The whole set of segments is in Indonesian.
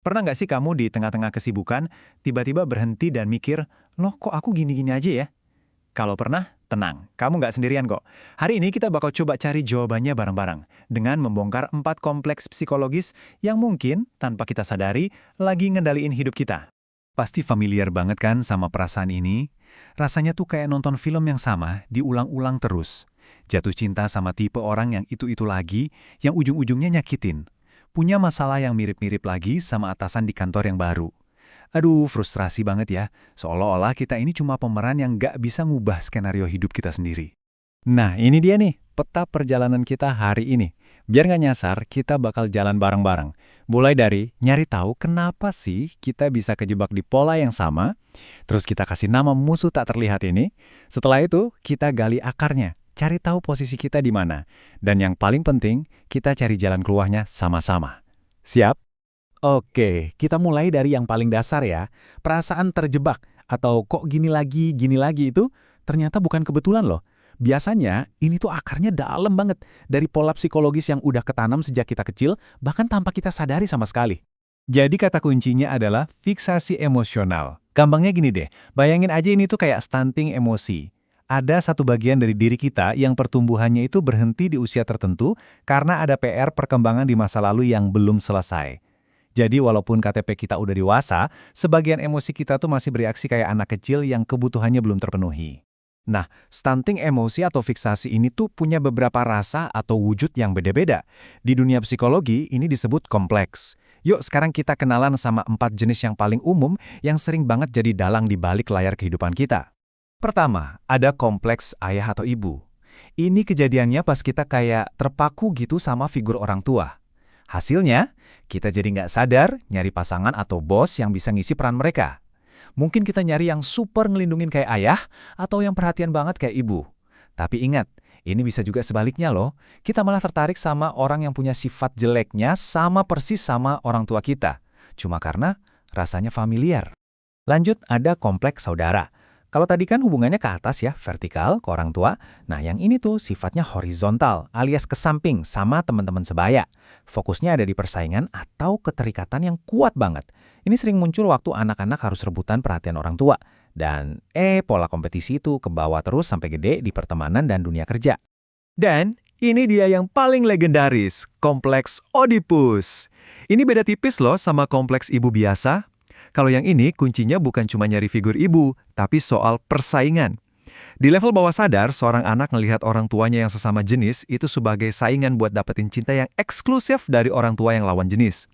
Pernah nggak sih kamu di tengah-tengah kesibukan, tiba-tiba berhenti dan mikir, loh kok aku gini-gini aja ya? Kalau pernah, tenang, kamu nggak sendirian kok. Hari ini kita bakal coba cari jawabannya bareng-bareng, dengan membongkar 4 kompleks psikologis yang mungkin, tanpa kita sadari, lagi ngendaliin hidup kita. Pasti familiar banget kan sama perasaan ini? Rasanya tuh kayak nonton film yang sama, diulang-ulang terus. Jatuh cinta sama tipe orang yang itu-itu lagi, yang ujung-ujungnya nyakitin. Punya masalah yang mirip-mirip lagi sama atasan di kantor yang baru. Aduh, frustrasi banget ya. Seolah-olah kita ini cuma pemeran yang nggak bisa ngubah skenario hidup kita sendiri. Nah, ini dia nih, peta perjalanan kita hari ini. Biar nggak nyasar, kita bakal jalan bareng-bareng. Mulai dari nyari tahu kenapa sih kita bisa kejebak di pola yang sama, terus kita kasih nama musuh tak terlihat ini. Setelah itu, kita gali akarnya, cari tahu posisi kita di mana. Dan yang paling penting, kita cari jalan keluarnya sama-sama. Siap? Oke, kita mulai dari yang paling dasar ya. Perasaan terjebak atau kok gini lagi itu ternyata bukan kebetulan loh. Biasanya ini tuh akarnya dalam banget dari pola psikologis yang udah ketanam sejak kita kecil, bahkan tanpa kita sadari sama sekali. Jadi kata kuncinya adalah fiksasi emosional. Gampangnya gini deh, bayangin aja ini tuh kayak stunting emosi. Ada satu bagian dari diri kita yang pertumbuhannya itu berhenti di usia tertentu karena ada PR perkembangan di masa lalu yang belum selesai. Jadi walaupun KTP kita udah dewasa, sebagian emosi kita tuh masih bereaksi kayak anak kecil yang kebutuhannya belum terpenuhi. Nah, stunting emosi atau fiksasi ini tuh punya beberapa rasa atau wujud yang beda-beda. Di dunia psikologi, ini disebut kompleks. Yuk sekarang kita kenalan sama 4 jenis yang paling umum yang sering banget jadi dalang di balik layar kehidupan kita. Pertama, ada kompleks ayah atau ibu. Ini kejadiannya pas kita kayak terpaku gitu sama figur orang tua. Hasilnya, kita jadi nggak sadar nyari pasangan atau bos yang bisa ngisi peran mereka. Mungkin kita nyari yang super ngelindungin kayak ayah atau yang perhatian banget kayak ibu. Tapi ingat, ini bisa juga sebaliknya loh. Kita malah tertarik sama orang yang punya sifat jeleknya sama persis sama orang tua kita. Cuma karena rasanya familiar. Lanjut, ada kompleks saudara. Kalau tadi kan hubungannya ke atas ya, vertikal, ke orang tua. Nah, yang ini tuh sifatnya horizontal, alias ke samping sama teman-teman sebaya. Fokusnya ada di persaingan atau keterikatan yang kuat banget. Ini sering muncul waktu anak-anak harus rebutan perhatian orang tua. Dan, pola kompetisi itu ke bawah terus sampai gede di pertemanan dan dunia kerja. Dan, ini dia yang paling legendaris, kompleks Oedipus. Ini beda tipis loh sama kompleks ibu biasa. Kalau yang ini kuncinya bukan cuma nyari figur ibu, tapi soal persaingan. Di level bawah sadar, seorang anak melihat orang tuanya yang sesama jenis itu sebagai saingan buat dapetin cinta yang eksklusif dari orang tua yang lawan jenis.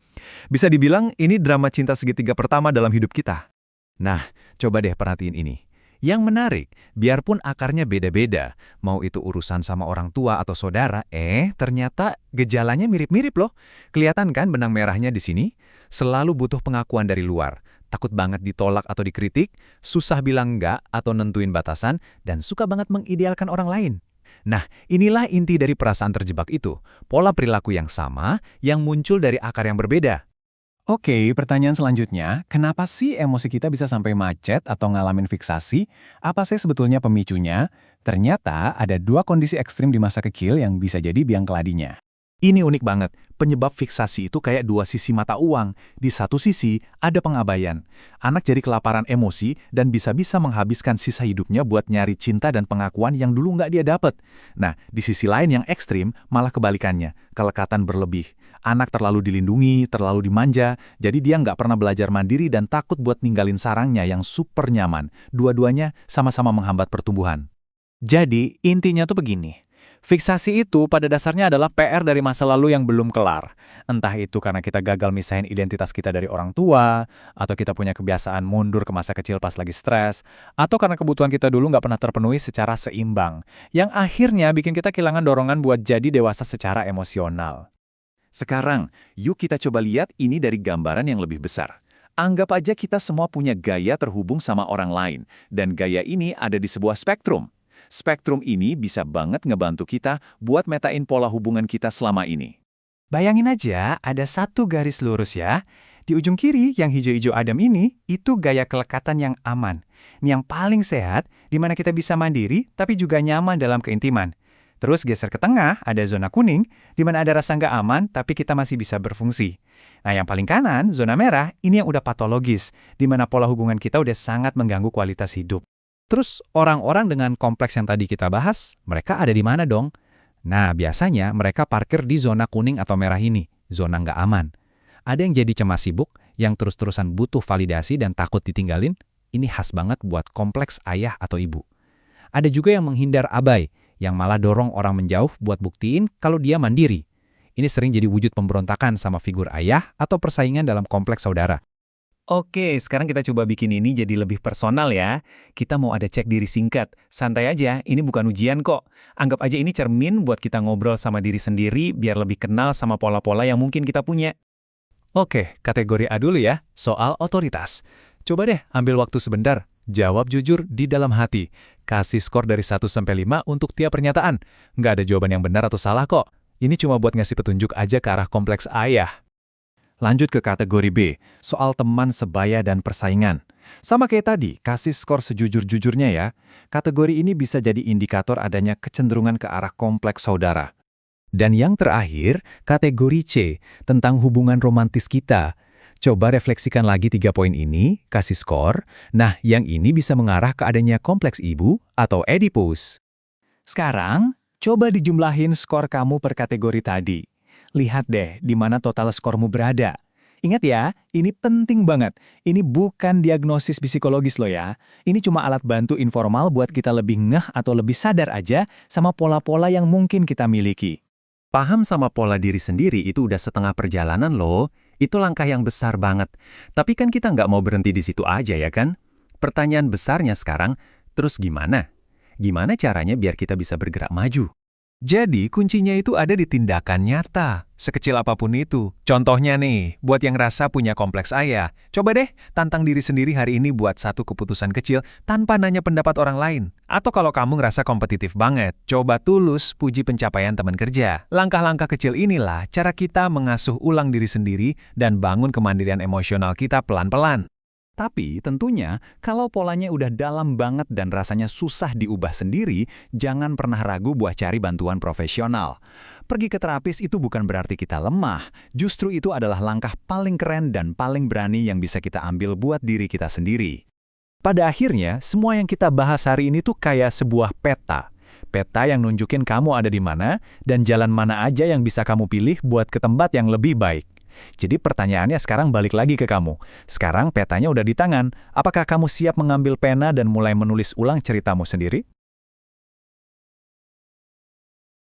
Bisa dibilang ini drama cinta segitiga pertama dalam hidup kita. Nah, coba deh perhatiin ini. Yang menarik, biarpun akarnya beda-beda, mau itu urusan sama orang tua atau saudara, ternyata gejalanya mirip-mirip loh. Kelihatan kan benang merahnya di sini? Selalu butuh pengakuan dari luar. Takut banget ditolak atau dikritik, susah bilang enggak atau nentuin batasan, dan suka banget mengidealkan orang lain. Nah, inilah inti dari perasaan terjebak itu. Pola perilaku yang sama, yang muncul dari akar yang berbeda. Oke, pertanyaan selanjutnya, kenapa sih emosi kita bisa sampai macet atau ngalamin fiksasi? Apa sih sebetulnya pemicunya? Ternyata ada 2 kondisi ekstrim di masa kecil yang bisa jadi biang keladinya. Ini unik banget, penyebab fiksasi itu kayak 2 sisi mata uang. Di satu sisi, ada pengabaian. Anak jadi kelaparan emosi dan bisa-bisa menghabiskan sisa hidupnya buat nyari cinta dan pengakuan yang dulu nggak dia dapet. Nah, di sisi lain yang ekstrim, malah kebalikannya, kelekatan berlebih. Anak terlalu dilindungi, terlalu dimanja, jadi dia nggak pernah belajar mandiri dan takut buat ninggalin sarangnya yang super nyaman. Dua-duanya sama-sama menghambat pertumbuhan. Jadi, intinya tuh begini. Fiksasi itu pada dasarnya adalah PR dari masa lalu yang belum kelar. Entah itu karena kita gagal misahin identitas kita dari orang tua, atau kita punya kebiasaan mundur ke masa kecil pas lagi stres, atau karena kebutuhan kita dulu nggak pernah terpenuhi secara seimbang, yang akhirnya bikin kita kehilangan dorongan buat jadi dewasa secara emosional. Sekarang, yuk kita coba lihat ini dari gambaran yang lebih besar. Anggap aja kita semua punya gaya terhubung sama orang lain, dan gaya ini ada di sebuah spektrum. Spektrum ini bisa banget ngebantu kita buat metain pola hubungan kita selama ini. Bayangin aja ada satu garis lurus ya. Di ujung kiri yang hijau-hijau adem ini, itu gaya kelekatan yang aman. Ini yang paling sehat, di mana kita bisa mandiri tapi juga nyaman dalam keintiman. Terus geser ke tengah, ada zona kuning, di mana ada rasa nggak aman, tapi kita masih bisa berfungsi. Nah, yang paling kanan, zona merah, ini yang udah patologis, di mana pola hubungan kita udah sangat mengganggu kualitas hidup. Terus, orang-orang dengan kompleks yang tadi kita bahas, mereka ada di mana dong? Nah, biasanya mereka parkir di zona kuning atau merah ini, zona nggak aman. Ada yang jadi cemas sibuk, yang terus-terusan butuh validasi dan takut ditinggalin, ini khas banget buat kompleks ayah atau ibu. Ada juga yang menghindar abai, yang malah dorong orang menjauh buat buktiin kalau dia mandiri. Ini sering jadi wujud pemberontakan sama figur ayah atau persaingan dalam kompleks saudara. Oke, sekarang kita coba bikin ini jadi lebih personal ya. Kita mau ada cek diri singkat. Santai aja, ini bukan ujian kok. Anggap aja ini cermin buat kita ngobrol sama diri sendiri biar lebih kenal sama pola-pola yang mungkin kita punya. Oke, kategori A dulu ya, soal otoritas. Coba deh ambil waktu sebentar, jawab jujur di dalam hati. Kasih skor dari 1 sampai 5 untuk tiap pernyataan. Nggak ada jawaban yang benar atau salah kok. Ini cuma buat ngasih petunjuk aja ke arah kompleks ayah. Lanjut ke kategori B, soal teman sebaya dan persaingan. Sama kayak tadi, kasih skor sejujur-jujurnya ya. Kategori ini bisa jadi indikator adanya kecenderungan ke arah kompleks saudara. Dan yang terakhir, kategori C, tentang hubungan romantis kita. Coba refleksikan lagi 3 poin ini, kasih skor. Nah, yang ini bisa mengarah ke adanya kompleks ibu atau Oedipus. Sekarang, coba dijumlahin skor kamu per kategori tadi. Lihat deh di mana total skormu berada. Ingat ya, ini penting banget. Ini bukan diagnosis psikologis loh ya. Ini cuma alat bantu informal buat kita lebih ngeh atau lebih sadar aja sama pola-pola yang mungkin kita miliki. Paham sama pola diri sendiri itu udah setengah perjalanan loh. Itu langkah yang besar banget. Tapi kan kita nggak mau berhenti di situ aja ya kan? Pertanyaan besarnya sekarang, terus gimana? Gimana caranya biar kita bisa bergerak maju? Jadi, kuncinya itu ada di tindakan nyata, sekecil apapun itu. Contohnya nih, buat yang rasa punya kompleks ayah, coba deh tantang diri sendiri hari ini buat satu keputusan kecil tanpa nanya pendapat orang lain. Atau kalau kamu ngerasa kompetitif banget, coba tulus puji pencapaian teman kerja. Langkah-langkah kecil inilah cara kita mengasuh ulang diri sendiri dan bangun kemandirian emosional kita pelan-pelan. Tapi tentunya, kalau polanya udah dalam banget dan rasanya susah diubah sendiri, jangan pernah ragu buat cari bantuan profesional. Pergi ke terapis itu bukan berarti kita lemah, justru itu adalah langkah paling keren dan paling berani yang bisa kita ambil buat diri kita sendiri. Pada akhirnya, semua yang kita bahas hari ini tuh kayak sebuah peta. Peta yang nunjukin kamu ada di mana, dan jalan mana aja yang bisa kamu pilih buat ke tempat yang lebih baik. Jadi pertanyaannya sekarang balik lagi ke kamu. Sekarang petanya udah di tangan. Apakah kamu siap mengambil pena dan mulai menulis ulang ceritamu sendiri?